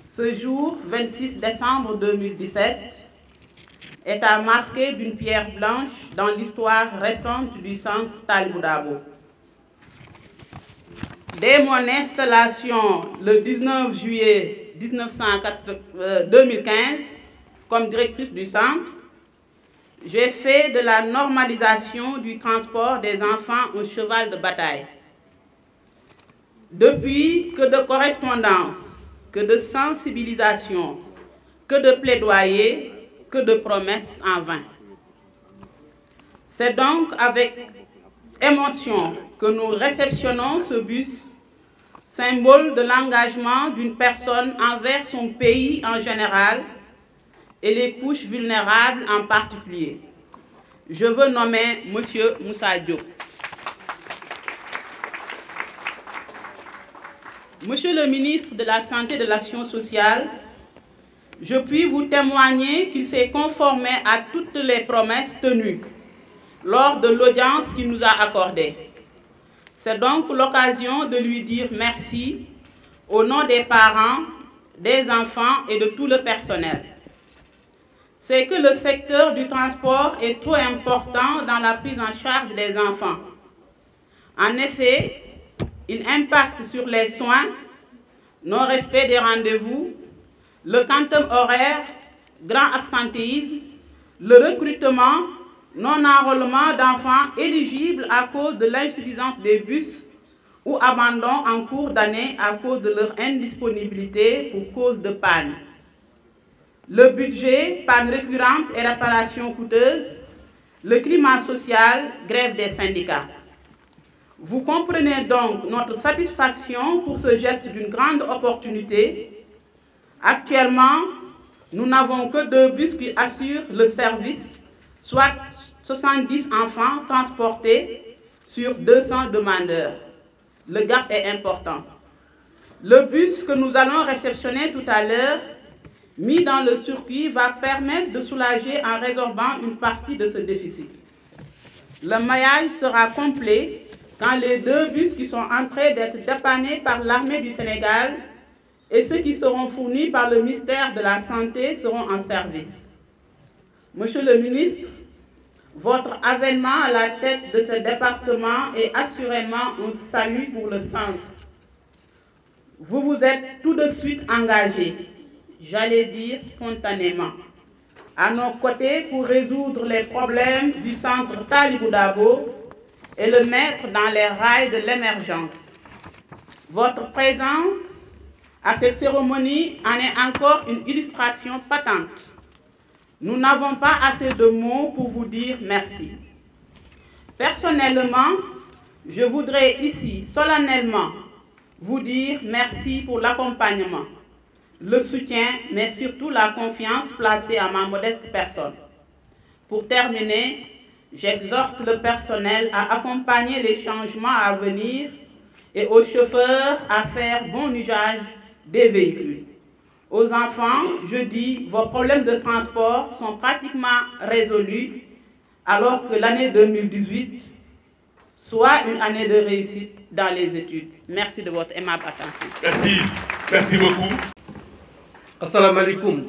Ce jour, 26 décembre 2017, est à marquer d'une pierre blanche dans l'histoire récente du centre Talibou Dabo. Dès mon installation le 19 juillet 2015 comme directrice du centre, j'ai fait de la normalisation du transport des enfants un cheval de bataille. Depuis, que de correspondance, que de sensibilisation, que de plaidoyer, que de promesses en vain. C'est donc avec émotion que nous réceptionnons ce bus, symbole de l'engagement d'une personne envers son pays en général et les couches vulnérables en particulier. Je veux nommer M. Moussa Diop. Monsieur le ministre de la Santé et de l'Action sociale, je puis vous témoigner qu'il s'est conformé à toutes les promesses tenues lors de l'audience qu'il nous a accordée. C'est donc l'occasion de lui dire merci au nom des parents, des enfants et de tout le personnel. C'est que le secteur du transport est trop important dans la prise en charge des enfants. En effet, il impacte sur les soins, non-respect des rendez-vous, le quantum horaire, grand absentéisme, le recrutement, non-enrôlement d'enfants éligibles à cause de l'insuffisance des bus ou abandon en cours d'année à cause de leur indisponibilité pour cause de panne. Le budget, panne récurrente et réparation coûteuse, le climat social, grève des syndicats. Vous comprenez donc notre satisfaction pour ce geste d'une grande opportunité. Actuellement, nous n'avons que 2 bus qui assurent le service, soit 70 enfants transportés sur 200 demandeurs. Le gap est important. Le bus que nous allons réceptionner tout à l'heure, mis dans le circuit, va permettre de soulager en résorbant une partie de ce déficit. Le maillage sera complet quand les 2 bus qui sont en train d'être dépannés par l'armée du Sénégal et ceux qui seront fournis par le ministère de la Santé seront en service. Monsieur le ministre, votre avènement à la tête de ce département est assurément un salut pour le centre. Vous vous êtes tout de suite engagé, j'allais dire spontanément, à nos côtés pour résoudre les problèmes du centre Talibou Dabo et le mettre dans les rails de l'émergence. Votre présence à cette cérémonie en est encore une illustration patente. Nous n'avons pas assez de mots pour vous dire merci. Personnellement, je voudrais ici solennellement vous dire merci pour l'accompagnement, le soutien, mais surtout la confiance placée à ma modeste personne. Pour terminer, j'exhorte le personnel à accompagner les changements à venir et aux chauffeurs à faire bon usage des véhicules. Aux enfants, je dis, vos problèmes de transport sont pratiquement résolus alors que l'année 2018 soit une année de réussite dans les études. Merci de votre aimable attention. Merci beaucoup. Assalamu alaikum,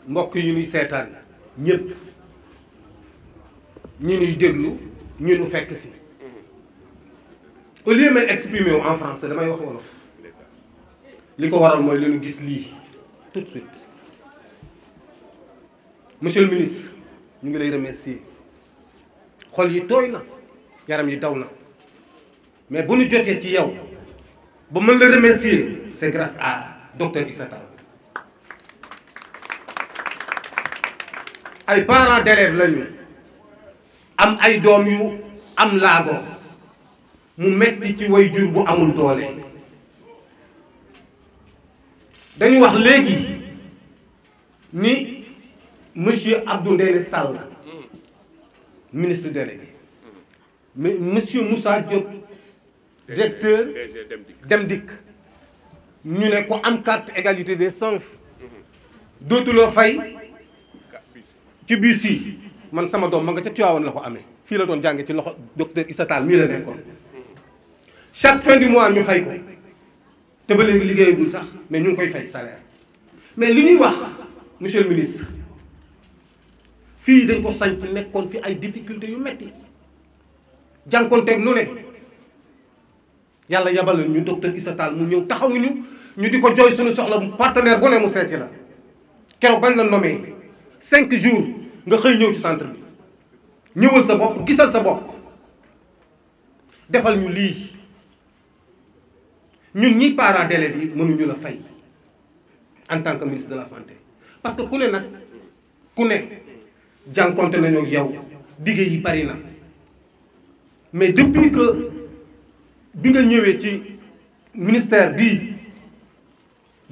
mbokk yu ñuy seetaan ñëpp ñu ñuy déglu ñu ñu fekk si au lieu may exprimer en français damay wax wolof li ko waral mooy li ñu gis lii tout de suite. Monsieur le ministre ñu ngi lay remercier xol yi tooy na yaram yi daw na mais bu ñu jotee ci yow ba mën la remercier c'est grâce à docteur Issa Tall. ay parents d'élèves lañu am ay doom yu am laago mu metti ci way jur bu amul doole. dañu wax léegi ni monsieur Abdou Ndéné Sall ministre délégué monsieur Moussa Diop directeur Dem Dikk ñu ne ko am carte égalité des chances dootuloo fay ci bus yi. man sama doom ma nga ca Tivaouane la ko amee fii la doon jànge ci loxo docteur Issa Tall mii la nekkoon chaque fin du mois ñu fay ko te ba léegi liggéeyagul sax mais ñu ngi koy fay salaire. mais li ñuy wax monsieur le ministre fii dañ ko sanc nekkoon fi ay difficultés yu metti jànkoonteeg lu ne yàlla yabal ñu docteur Issa Tall mu ñëw taxawuñu ñu di ko jooy suñu soxla partenaire bu ne mu seeti la keroog bañ la nommé 5 jours nga xëy ñëw ci centre bi ñëwal sa bopp gisal sa bopp defal ñu lii ñun ñi parents d'élèves yi mënuñu la fay en tant que ministre de la santé parce que ku ne nag ku ne jànkonte nañoo ak yow liggéey yi bari na mais depuis que bi nga ñëwee ci ministère bii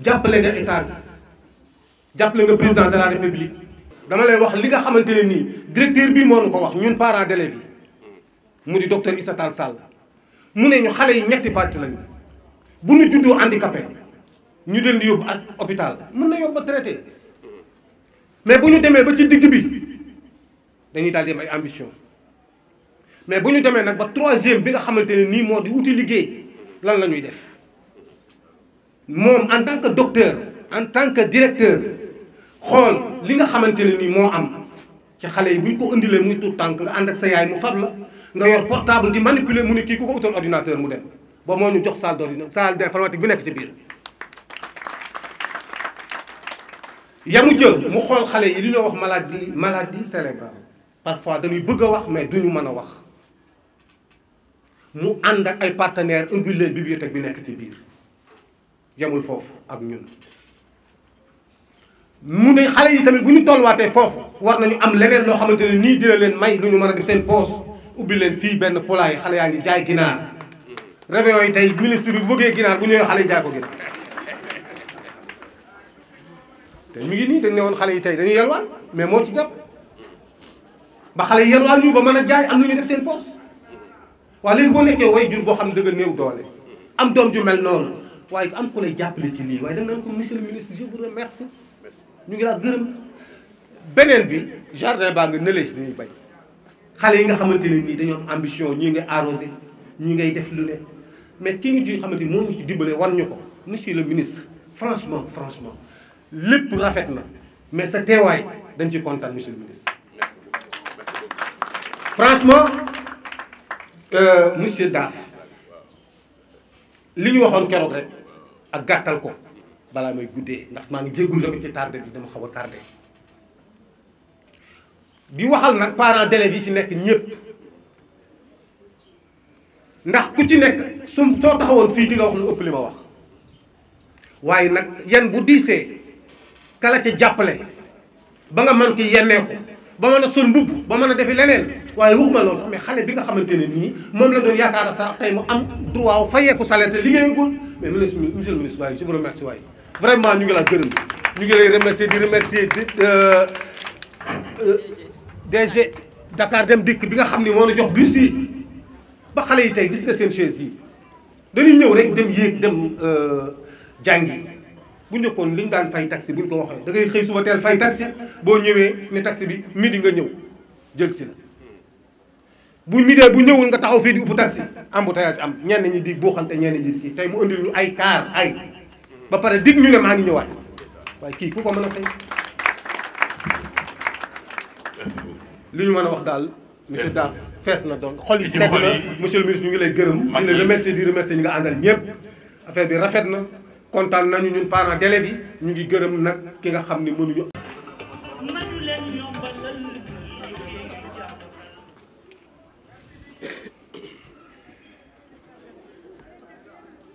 jàppale nga état bi jàppale nga président de la république dama lay wax li nga xamante ne nii directeur bii moo nu ko wax ñun parents d'élèves yi mu di docteur Issa Tall Sall mu ne ñu xale yi ñetti parti lañu bu ñu juddoo handicapé ñu leen di yóbbu ak hôpital mën na yóbbu ba traité mais bu ñu demee ba ci digg bi dañuy daal di am ay ambition mais bu ñu demee nag ba 3e bi nga xamante ne nii moo di wuti liggéey lan la ñuy def moom en tant que docteur en tant que directeur xool li nga xamante ne nii moo am ci xale yi bu ñu ko indilee muy tout tànk nga ànd ak sa yaay mu fab la nga yor portable di manipuler mu ne kii ku ko utal ordinateur mu dem ba moo ñu jox salle d'informatique bi nekk ci biir. yamu jël mu xool xale yi li ñoo wax maladie cérébrale parfois dañuy bëgg a wax mais duñu mën a wax mu ànd ak ay partenaires ubbi leen bibliothèque bi nekk ci biir yamul foofu ak ñun mu ne xale yi tamit bu ñu tolluwaatee foofu war nañu am leneen loo xamante ne nii dina leen may lu ñu mën a def seen poos ubbi leen fii benn poulailler xale yaa ngi jaay ginaar réveillon yi tey ministre bi bu bëggee ginaar bu ñëwee xale yi jaay ko ginaar te mi ngi nii dañ ne woon xale yi tey dañuy yelwaan mais moo ci jàpp ba xale yi yelwaan ñu ba mën a jaay am na ñu def seen poos waaye léegi boo nekkee way jur boo xam ne dëgg néew doole am doom ju mel noonu waaye am ku lay jàppale ci lii waaye dañ naan ko monsieur le ministre je vous remercie ñu ngi laa gërëm. beneen bi jardin baa nga nële ñuy bay xale yi nga xamante ne nii dañoo am ambition ñii ngay arrosé ñii ngay def lu ne mais ki ñu ci xamante ni moo ñu ci dimbale wan ñu ko monsieur le ministre franchement lépp rafet na mais sa teewaay dañ ci kontaan monsieur le ministre. franchement monsieur Daaf li ñu waxoon keroog rek ak gàttal ko balaa may guddee ndax maa ngi jéggul tamit ci tardé bi dama xaw a tardé di waxal nag parents d'élèves yi fi nekk ñëpp ndax ku ci nekk soo taxawoon fii di nga wax lu ëpp li ma wax waaye nag yan bu diisee kala ca jàppale ba nga mën ki yennee ko ba mën a sol mbubb ba mën a defi leneen waaye waxuma loolu sax mais xale bi nga xamante ne nii moom la doon yaakaar sax tey mu am droit fayeeku salaire te liggéeyagul mais monsieur le ministre waaye je vous remercie waaye vraiment ñu ngi la gërëm ñu ngi lay remercier di remercier DG Dakar Dem Dikk bi nga xam ni moo la jox bus yi ba xale yi tey gis nga seen chaise yi dañuy ñëw rek dem yéeg dem jàngi bu njëkkoon li ñu daan fay taxi bu ñu ko waxee da ngay xëy suba teel fay taxi boo ñëwee ne taxi bi midi nga ñëw jël si la bu midee bu ñëwul nga taxaw fii di ubbi taxi embouteillage am ñenn ñi di buuxante ñenn ñi di kii tey mu indil ñu ay car ay ba pare dig ñu ne maa ngi ñëwaat waaye kii ku ko mën a fay. li ñu mën a wax daal monsieur Daaf fees na donc xol yi sedd na monsieur le ministre ñu ngi lay gërëm di la remercier di remercier ñi nga àndal ñëpp affaire bi rafet na kontaan nañu ñun parents d'élèves yi ñu ngi gërëm nag ki nga xam ni mënuñu.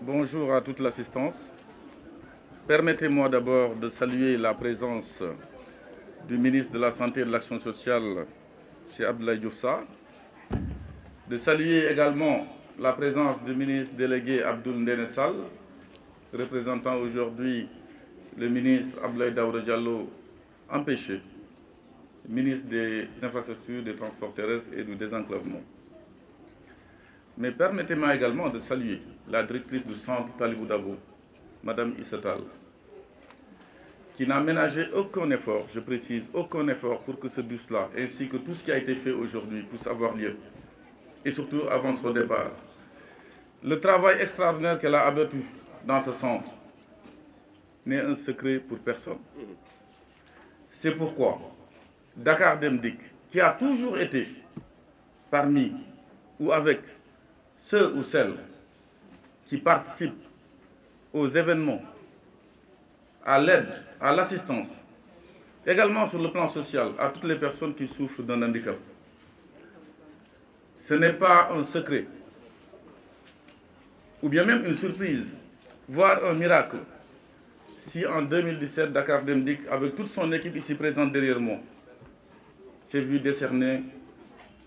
Bonjour à toute l'assistance. Permettez-moi d'abord de saluer la présence du ministre de la Santé et de l'Action sociale, M. Abdoulaye Diouf Sarr, de saluer également la présence du ministre délégué Abdoul Ndéné Sall, représentant aujourd'hui le ministre Abdoulaye Daouda Diallo empêché, ministre des Infrastructures, des Transports terrestres et du Désenclavement. Mais permettez-moi également de saluer la directrice du centre Talibou Dabo, Madame Issa Tall, qui n'a ménagé aucun effort, je précise, aucun effort pour que ce bus-là, ainsi que tout ce qui a été fait aujourd'hui, puisse avoir lieu. Et surtout avant son départ. Le travail extraordinaire qu'elle a abattu dans ce centre n'est un secret pour personne. C'est pourquoi Dakar Dem Dikk, qui a toujours été parmi ou avec ceux ou celles qui participent aux événements, à l'aide, à l'assistance, également sur le plan social, à toutes les personnes qui souffrent d'un handicap. Ce n'est pas un secret, ou bien même une surprise, voire un miracle, si en 2017, Dakar Dem Dikk, avec toute son équipe ici présente derrière moi, s'est vu décerner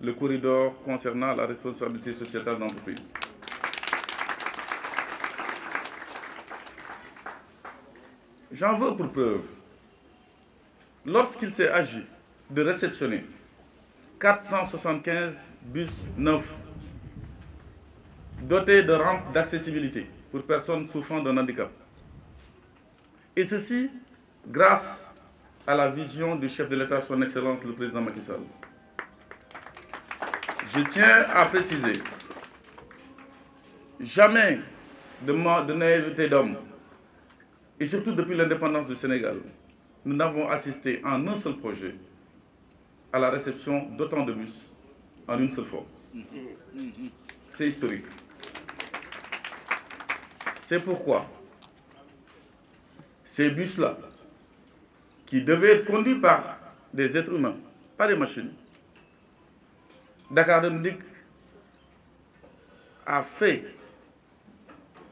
le corridor concernant la responsabilité sociétale d'entreprise. J'en veux pour preuve, lorsqu'il s'est agi de réceptionner 475 bus neufs dotés de rampes d'accessibilité pour personnes souffrant d'un handicap, et ceci grâce à la vision du chef de l'État, son Excellence le Président Macky Sall. Je tiens à préciser, jamais de naïveté d'homme, et surtout depuis l'indépendance du Sénégal, nous n'avons assisté en un seul projet à la réception d'autant de bus en une seule fois. C'est historique. C'est pourquoi ces bus-là, qui devaient être conduits par des êtres humains, pas des machines, Dakar Dem Dikk a fait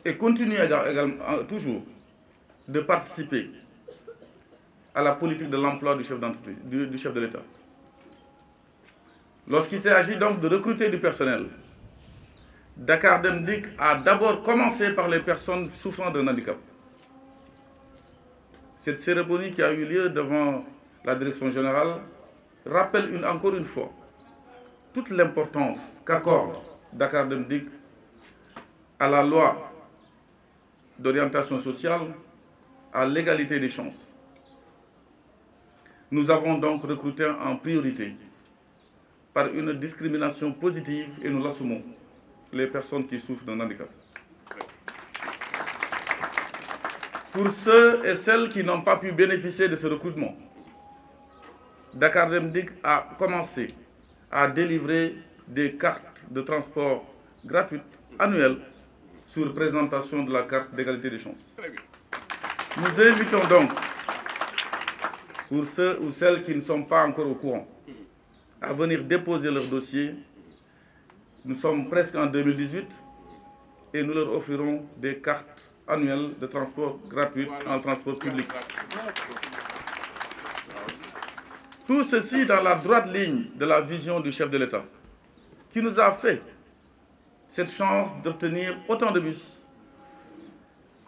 et continue également toujours de participer à la politique de l'emploi du chef d'entreprise, du chef de l'État. Lorsqu'il s'est agi donc de recruter du personnel, Dakar Dem Dikk a d'abord commencé par les personnes souffrant d'un handicap. Cette cérémonie qui a eu lieu devant la direction générale rappelle encore une fois toute l'importance qu'accorde Dakar Dem Dikk à la loi d'orientation sociale, à l'égalité des chances. Nous avons donc recruté en priorité, par une discrimination positive, et nous l'assumons, les personnes qui souffrent d'un handicap. Pour ceux et celles qui n'ont pas pu bénéficier de ce recrutement, Dakar Dem Dikk a commencé à délivrer des cartes de transport gratuites annuelles sur présentation de la carte d'égalité des chances. Nous invitons donc, pour ceux ou celles qui ne sont pas encore au courant, à venir déposer leur dossier. Nous sommes presque en 2018 et nous leur offrirons des cartes annuelles de transport gratuites en transport public. Tout ceci dans la droite ligne de la vision du chef de l'État, qui nous a fait cette chance d'obtenir autant de bus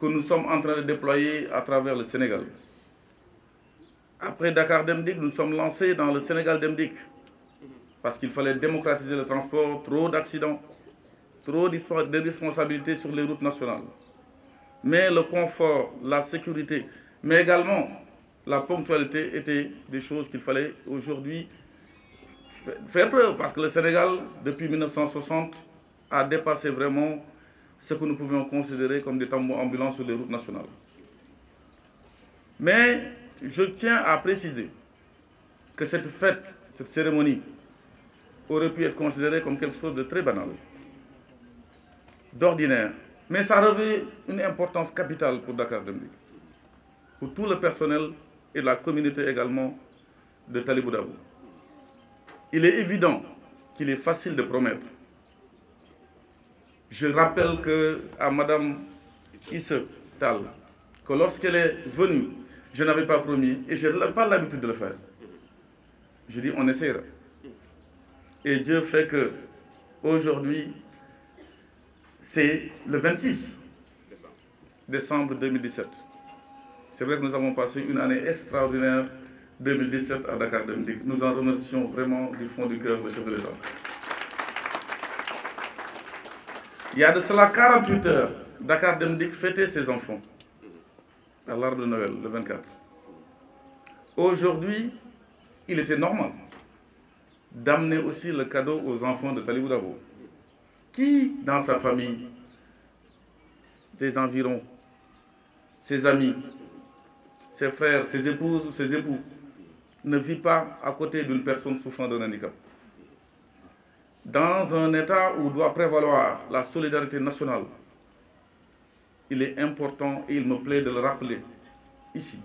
que nous sommes en train de déployer à travers le Sénégal. Après Dakar Dem Dikk, nous sommes lancés dans le Sénégal Dem Dikk, parce qu'il fallait démocratiser le transport, trop d'accidents, trop de responsabilités sur les routes nationales. Mais le confort, la sécurité, mais également la ponctualité étaient des choses qu'il fallait aujourd'hui faire preuve, parce que le Sénégal, depuis 1960, a dépassé vraiment ce que nous pouvions considérer comme des tambours ambulants sur les routes nationales. Mais je tiens à préciser que cette fête, cette cérémonie, aurait pu être considérée comme quelque chose de très banal, d'ordinaire. Mais ça revêt une importance capitale pour Dakar Dem Dikk, pour tout le personnel et la communauté également de Talibou Dabo. Il est évident qu'il est facile de promettre. Je rappelle à Madame Issa Tall que lorsqu'elle est venue, je n'avais pas promis et je n'ai pas l'habitude de le faire. Je dis on essaiera. Et Dieu fait que aujourd'hui, c'est le 26 décembre 2017. C'est vrai que nous avons passé une année extraordinaire 2017 à Dakar Dem Dikk. Nous en remercions vraiment du fond du cœur le chef de l'État. Il y a de cela 48 heures, Dakar Dem Dikk fêtait ses enfants à l'arbre de Noël, le 24. Aujourd'hui, il était normal d'amener aussi le cadeau aux enfants de Talibou Dabo, qui, dans sa famille, des environs, ses amis, ses frères, ses épouses ou ses époux, ne vit pas à côté d'une personne souffrant d'un handicap. Dans un État où doit prévaloir la solidarité nationale, il est important, et il me plaît de le rappeler ici,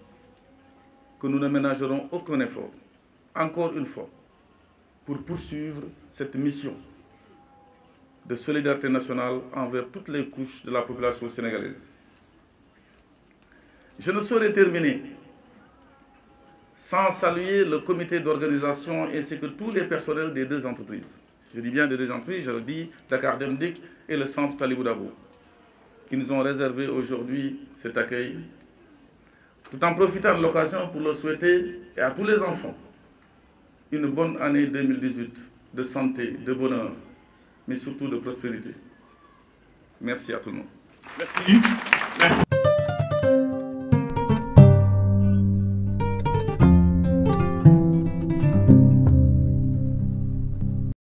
que nous ne ménagerons aucun effort, encore une fois, pour poursuivre cette mission de solidarité nationale envers toutes les couches de la population sénégalaise. Je ne saurais terminer sans saluer le comité d'organisation ainsi que tous les personnels des deux entreprises. Je dis bien des deux entreprises, je le dis Dakar Dem Dikk et le centre Talibou Dabo, qui nous ont réservé aujourd'hui cet accueil, tout en profitant de l'occasion pour leur souhaiter, et à tous les enfants, une bonne année 2018 de santé, de bonheur, mais surtout de prospérité. Merci à tout le monde. Merci.